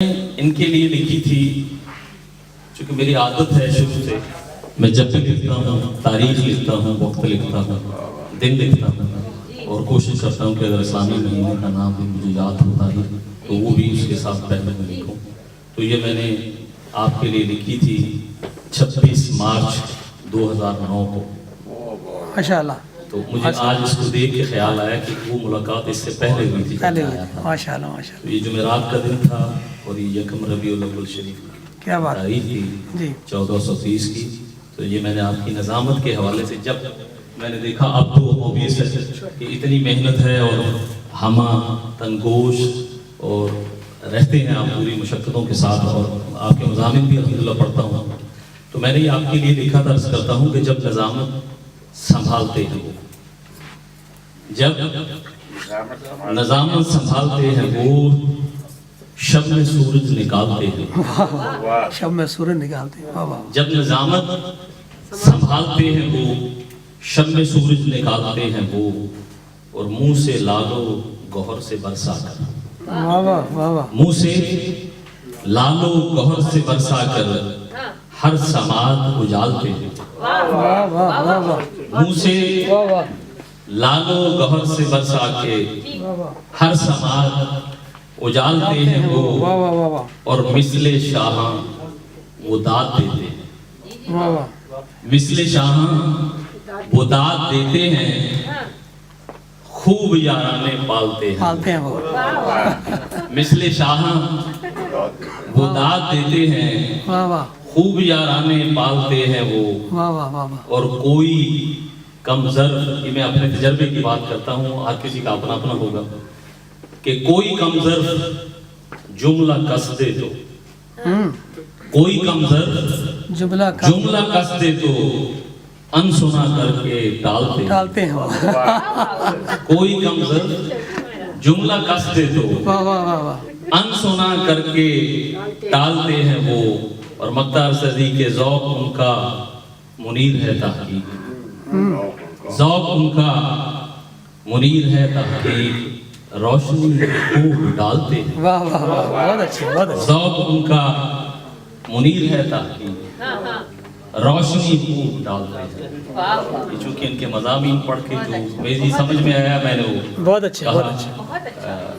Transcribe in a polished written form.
ان کے لیے لکھی تھی چونکہ میری عادت ہے شروع سے، میں جب بھی لکھتا ہوں تاریخ لکھتا ہوں، وقت لکھتا ہوں، دن لکھتا ہوں اور کوشش کرتا ہوں کہ اگر اسلامی مہینے کا نام بھی مجھے یاد ہوتا ہے تو وہ بھی اس کے ساتھ پہلے میں لکھوں۔ تو یہ میں نے آپ کے لیے لکھی تھی 26 مارچ 2009 کو۔ ماشاءاللہ۔ تو مجھے آج اس کو دیکھ کے خیال آیا کہ وہ ملاقات اس سے پہلے ہوئی تھی، پہلے ہوئی تھی۔ ماشاءاللہ ماشاءاللہ۔ تو یہ جمعرات کا دن تھا اور یہ یکم ربیع الاول شریف کیا بات تاریخ تھی جی 1430 کی۔ تو یہ میں نے آپ کی نظامت کے حوالے سے جب میں نے دیکھا اب تو اوبیس ہے کہ اتنی محنت ہے اور ہمہ تنگوش اور رہتے ہیں آپ پوری مشقتوں کے ساتھ، اور آپ کے مضامین بھی الحمدللہ پڑھتا ہوں، تو میں نے یہ آپ کے لیے لکھا تھا، عرض کرتا ہوں کہ جب نظامت سنبھالتے ہیں وہ، جب نظامت سنبھالتے ہیں وہ، شب میں سورج نکالتے ہیں، شب میں سورج نکالتے ہیں۔ واہ واہ۔ جب نظامت سنبھالتے ہیں وہ، شب میں سورج نکالتے ہیں وہ، اور منہ سے لالو گوہر سے برسا کر، واہ واہ واہ واہ۔ منہ سے لالو گوہر سے برسا کر ہر سماعت اجالتے ہیں، واہ واہ واہ واہ۔ منہ سے واہ واہ لالو گوہر سے برسا کے واہ واہ۔ ہر سماعت اجالتے ہیں وہ، واہ واہ واہ واہ۔ اور مثل شاہاں وہ داد دیتے ہیں، واہ واہ۔ مثل شاہاں وہ داد دیتے ہیں، خوب یارانے پالتے ہیں، پالتے ہیں وہ۔ مثل شاہاں وہ داد دیتے ہیں، واہ واہ خوب یارانے پالتے ہیں وہ، واہ واہ واہ واہ۔ اور کوئی کم ظرف، یہ میں اپنے تجربے کی بات کرتا ہوں، ہر کسی کا اپنا اپنا ہوگا، کہ کوئی کم ظرف جملہ کس دے تو، کوئی کم ظرف جملہ جملہ کس دے تو انسنا کر کے ڈالتے ہیں، ڈالتے ہیں وہ۔ کوئی کم ظرف جملہ کس دے تو واہ واہ واہ واہ۔ انسنا کر کے ڈالتے ہیں وہ، اور مقدار صدی کے ذوق ان کا منیر ہے تحقیق، ذوق ان کا منیر ہے تحقیق، روشنی خوب ڈالتے ہیں، واہ واہ واہ۔ بہت اچھے بہت اچھے۔ ذوق ان کا منیر ہے تحقیق، روشنی خوب ڈالتے ہیں۔ یہ چونکہ ان کے مضامین پڑھ کے جو میری سمجھ میں آیا میں نے وہ بہت اچھے بہت کہا۔ اچھے۔